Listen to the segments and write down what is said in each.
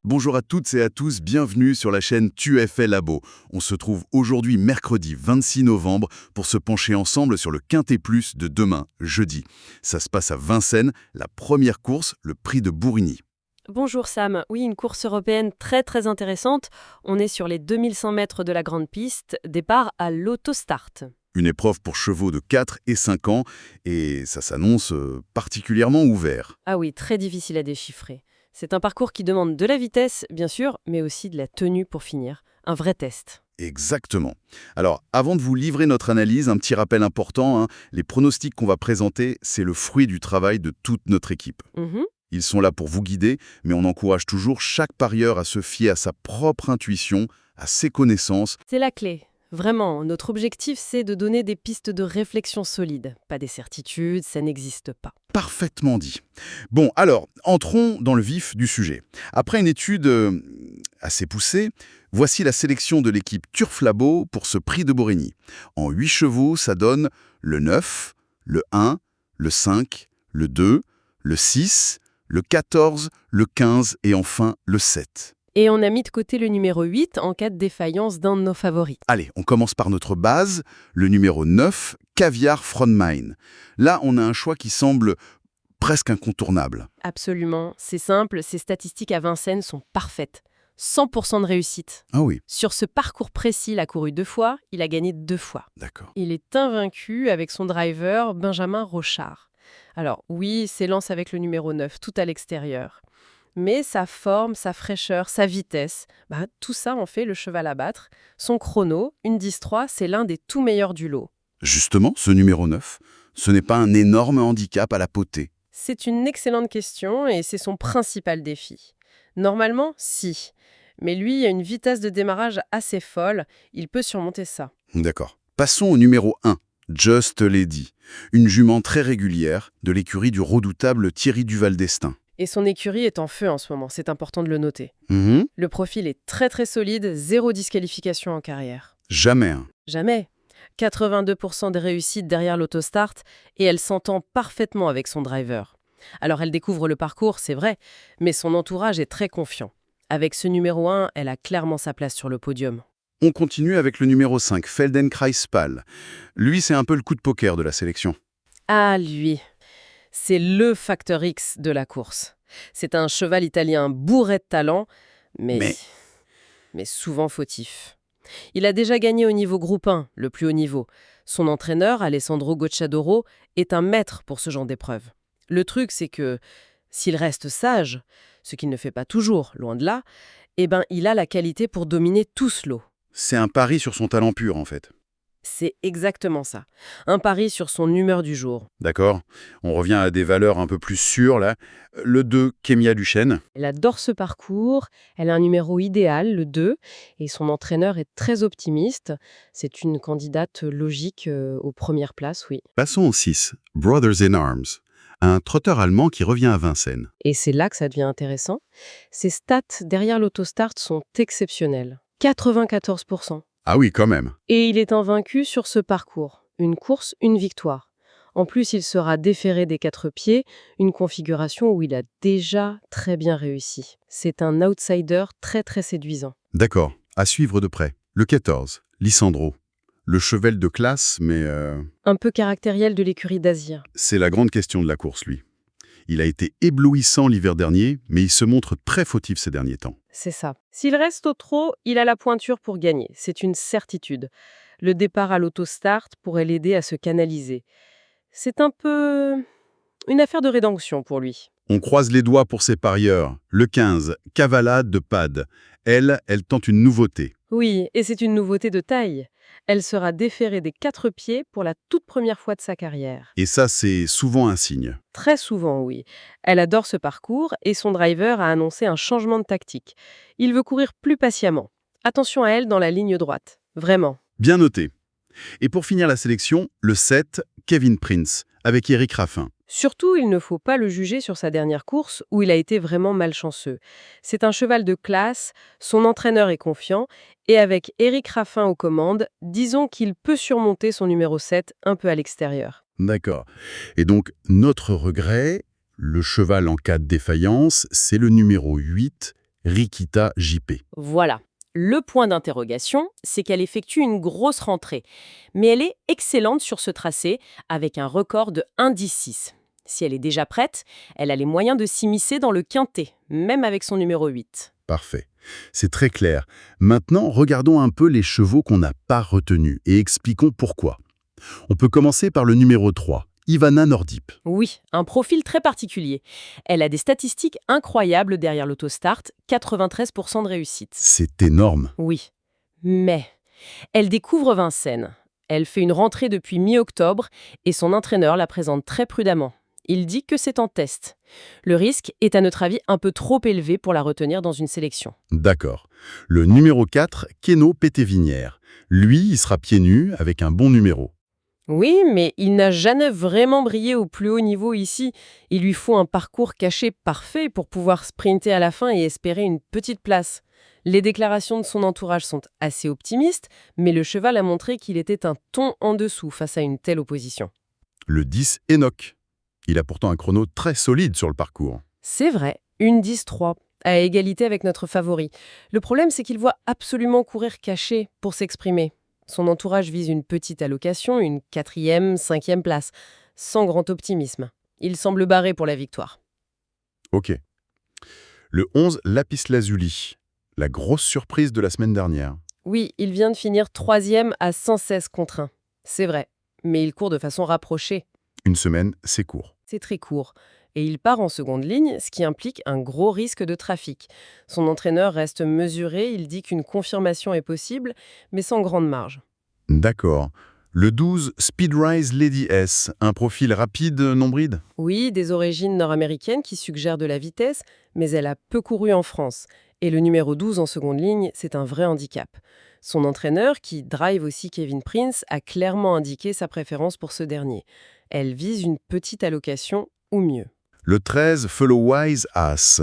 Bonjour à toutes et à tous, bienvenue sur la chaîne TUFL Labo. On se trouve aujourd'hui mercredi 26 novembre pour se pencher ensemble sur le Quintet Plus de demain, jeudi. Ça se passe à Vincennes, la première course, le prix de Bourigny. Bonjour Sam, oui, une course européenne très intéressante. On est sur les 2100 mètres de la grande piste, départ à l'autostart. Une épreuve pour chevaux de 4 et 5 ans et ça s'annonce particulièrement ouvert. Ah oui, très difficile à déchiffrer. C'est un parcours qui demande de la vitesse, bien sûr, mais aussi de la tenue pour finir. Un vrai test. Exactement. Alors, avant de vous livrer notre analyse, un petit rappel important, les pronostics qu'on va présenter, c'est le fruit du travail de toute notre équipe. Mhm. Ils sont là pour vous guider, mais on encourage toujours chaque parieur à se fier à sa propre intuition, à ses connaissances. C'est la clé. Vraiment, notre objectif, c'est de donner des pistes de réflexion solides. Pas des certitudes, ça n'existe pas. Parfaitement dit. Bon, alors, entrons dans le vif du sujet. Après une étude assez poussée, voici la sélection de l'équipe Turf Labo pour ce prix de Bourigny. En 8 chevaux, ça donne le 9, le 1, le 5, le 2, le 6, le 14, le 15 et enfin le 7. Et on a mis de côté le numéro 8 en cas de défaillance d'un de nos favoris. Allez, on commence par notre base, le numéro 9, Caviar Frontmine. Là, on a un choix qui semble presque incontournable. Absolument, c'est simple, ces statistiques à Vincennes sont parfaites. 100% de réussite. Ah oui, Sur ce parcours précis, il a couru 2 fois, il a gagné 2 fois. d'accord. Il est invaincu avec son driver, Benjamin Rochard. Alors oui, s'élance avec le numéro 9, tout à l'extérieur. Mais sa forme, sa fraîcheur, sa vitesse, tout ça en fait le cheval à battre. Son chrono, une 10-3, c'est l'un des tout meilleurs du lot. Justement, ce numéro 9, ce n'est pas un énorme handicap à la potée. C'est une excellente question et c'est son principal défi. Normalement, si. Mais lui a une vitesse de démarrage assez folle, il peut surmonter ça. D'accord. Passons au numéro 1, Just Lady. Une jument très régulière de l'écurie du redoutable Thierry Duval d'Estaing. Et son écurie est en feu en ce moment, c'est important de le noter. Mhm. Le profil est très solide, 0 disqualification en carrière. Jamais. Jamais. 82% de réussite derrière l'autostart et elle s'entend parfaitement avec son driver. Alors elle découvre le parcours, c'est vrai, mais son entourage est très confiant. Avec ce numéro 1, elle a clairement sa place sur le podium. On continue avec le numéro 5, Feldenkrais Pal. Lui, c'est un peu le coup de poker de la sélection. Ah, lui, c'est le facteur X de la course. C'est un cheval italien bourré de talent, mais souvent fautif. Il a déjà gagné au niveau groupe 1, le plus haut niveau. Son entraîneur, Alessandro Gocciadoro, est un maître pour ce genre d'épreuve. Le truc, c'est que s'il reste sage, ce qu'il ne fait pas toujours, loin de là, il a la qualité pour dominer tout ce lot. C'est un pari sur son talent pur, en fait. C'est exactement ça. Un pari sur son humeur du jour. D'accord. On revient à des valeurs un peu plus sûres, là. Le 2, Kémia Duchesne. Elle adore ce parcours, elle a un numéro idéal, le 2, et son entraîneur est très optimiste. C'est une candidate logique aux premières places, oui. Passons au 6, Brothers in Arms. Un trotteur allemand qui revient à Vincennes. Et c'est là que ça devient intéressant. Ses stats derrière l'autostart sont exceptionnelles. 94%. Ah oui, quand même. Et il est invaincu sur ce parcours. Une course, une victoire. En plus, il sera déféré des 4 pieds, une configuration où il a déjà très bien réussi. C'est un outsider très séduisant. D'accord. À suivre de près. Le 14, Lissandro. Le cheval de classe, mais Un peu caractériel de l'écurie d'Azir. c'est la grande question de la course, lui. Il a été éblouissant l'hiver dernier, mais il se montre très fautif ces derniers temps. C'est ça. S'il reste au trot, il a la pointure pour gagner. C'est une certitude. Le départ à l'autostart pourrait l'aider à se canaliser. C'est un peu une affaire de rédemption pour lui. On croise les doigts pour ses parieurs. Le 15, Cavalade de Pad. Elle tente une nouveauté. Oui, et c'est une nouveauté de taille. Elle sera déférée des 4 pieds pour la toute première fois de sa carrière. Et ça, c'est souvent un signe. Très souvent, oui. Elle adore ce parcours et son driver a annoncé un changement de tactique. Il veut courir plus patiemment. Attention à elle dans la ligne droite. Vraiment. Bien noté. Et pour finir la sélection, le 7, Kevin Prince, avec Eric Raffin. Surtout, il ne faut pas le juger sur sa dernière course où il a été vraiment malchanceux. C'est un cheval de classe, son entraîneur est confiant, et avec Eric Raffin aux commandes, disons qu'il peut surmonter son numéro 7 un peu à l'extérieur. D'accord. Et donc, notre regret, le cheval en cas de défaillance, c'est le numéro 8, Rikita JP. Voilà. Le point d'interrogation, c'est qu'elle effectue une grosse rentrée, mais elle est excellente sur ce tracé, avec un record de 1,16. Si elle est déjà prête, elle a les moyens de s'immiscer dans le quintet, même avec son numéro 8. Parfait. C'est très clair. Maintenant, regardons un peu les chevaux qu'on n'a pas retenus et expliquons pourquoi. On peut commencer par le numéro 3, Ivana Nordip. Oui, un profil très particulier. Elle a des statistiques incroyables derrière l'autostart, 93% de réussite. C'est énorme. Oui, mais elle découvre Vincennes. Elle fait une rentrée depuis mi-octobre et son entraîneur la présente très prudemment. Il dit que c'est en test. Le risque est à notre avis un peu trop élevé pour la retenir dans une sélection. D'accord. Le numéro 4, Keno Pétévinière. Lui, il sera pieds nus avec un bon numéro. Oui, mais il n'a jamais vraiment brillé au plus haut niveau ici. Il lui faut un parcours caché parfait pour pouvoir sprinter à la fin et espérer une petite place. Les déclarations de son entourage sont assez optimistes, mais le cheval a montré qu'il était un ton en dessous face à une telle opposition. Le 10, Enoch. Il a pourtant un chrono très solide sur le parcours. C'est vrai, une 10-3, à égalité avec notre favori. Le problème, c'est qu'il voit absolument courir caché pour s'exprimer. Son entourage vise une petite allocation, une 4e, 5e place, sans grand optimisme. Il semble barré pour la victoire. Ok. Le 11, Lapis Lazuli. La grosse surprise de la semaine dernière. Oui, il vient de finir 3e à 116 contre 1. C'est vrai, mais il court de façon rapprochée. Une semaine, c'est court. C'est très court. Et il part en seconde ligne, ce qui implique un gros risque de trafic. Son entraîneur reste mesuré, il dit qu'une confirmation est possible, mais sans grande marge. D'accord. Le 12, Speedrise Lady S. Un profil rapide, non bride. Oui, des origines nord-américaines qui suggèrent de la vitesse, mais elle a peu couru en France. Et le numéro 12 en seconde ligne, c'est un vrai handicap. Son entraîneur, qui drive aussi Kevin Prince, a clairement indiqué sa préférence pour ce dernier. Elle vise une petite allocation ou mieux. Le 13, Follow Wise Ass.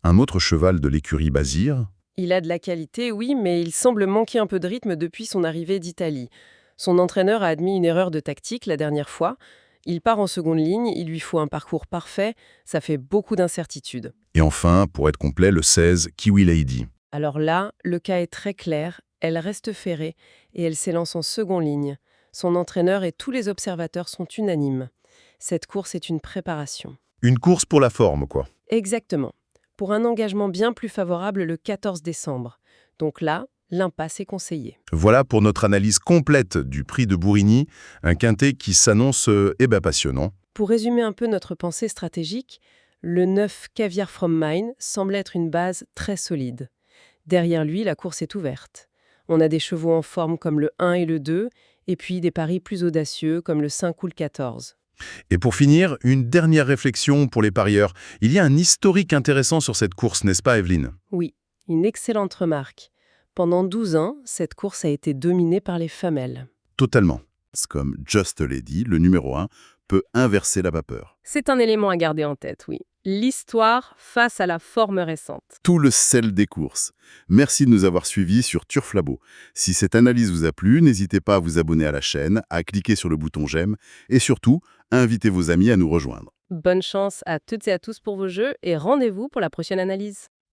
Un autre cheval de l'écurie Bazir. Il a de la qualité, oui, mais il semble manquer un peu de rythme depuis son arrivée d'Italie. Son entraîneur a admis une erreur de tactique la dernière fois. Il part en seconde ligne, il lui faut un parcours parfait, ça fait beaucoup d'incertitudes. Et enfin, pour être complet, le 16, Kiwi Lady. Alors là, le cas est très clair, elle reste ferrée et elle s'élance en seconde ligne. Son entraîneur et tous les observateurs sont unanimes. Cette course est une préparation. Une course pour la forme, quoi. Exactement. Pour un engagement bien plus favorable le 14 décembre. Donc là, l'impasse est conseillée. Voilà pour notre analyse complète du prix de Bourigny, un quintet qui s'annonce passionnant. Pour résumer un peu notre pensée stratégique, le 9 Caviar from Mine semble être une base très solide. Derrière lui, la course est ouverte. On a des chevaux en forme comme le 1 et le 2, et puis des paris plus audacieux comme le 5 ou le 14. Et pour finir, une dernière réflexion pour les parieurs. Il y a un historique intéressant sur cette course, n'est-ce pas, Evelyne? Oui, une excellente remarque. Pendant 12 ans, cette course a été dominée par les femelles. Totalement. Comme Just Lady, le numéro 1, peut inverser la vapeur. C'est un élément à garder en tête, oui. L'histoire face à la forme récente. Tout le sel des courses. Merci de nous avoir suivis sur Turf Labo. Si cette analyse vous a plu, n'hésitez pas à vous abonner à la chaîne, à cliquer sur le bouton j'aime et surtout, à inviter vos amis à nous rejoindre. Bonne chance à toutes et à tous pour vos jeux et rendez-vous pour la prochaine analyse.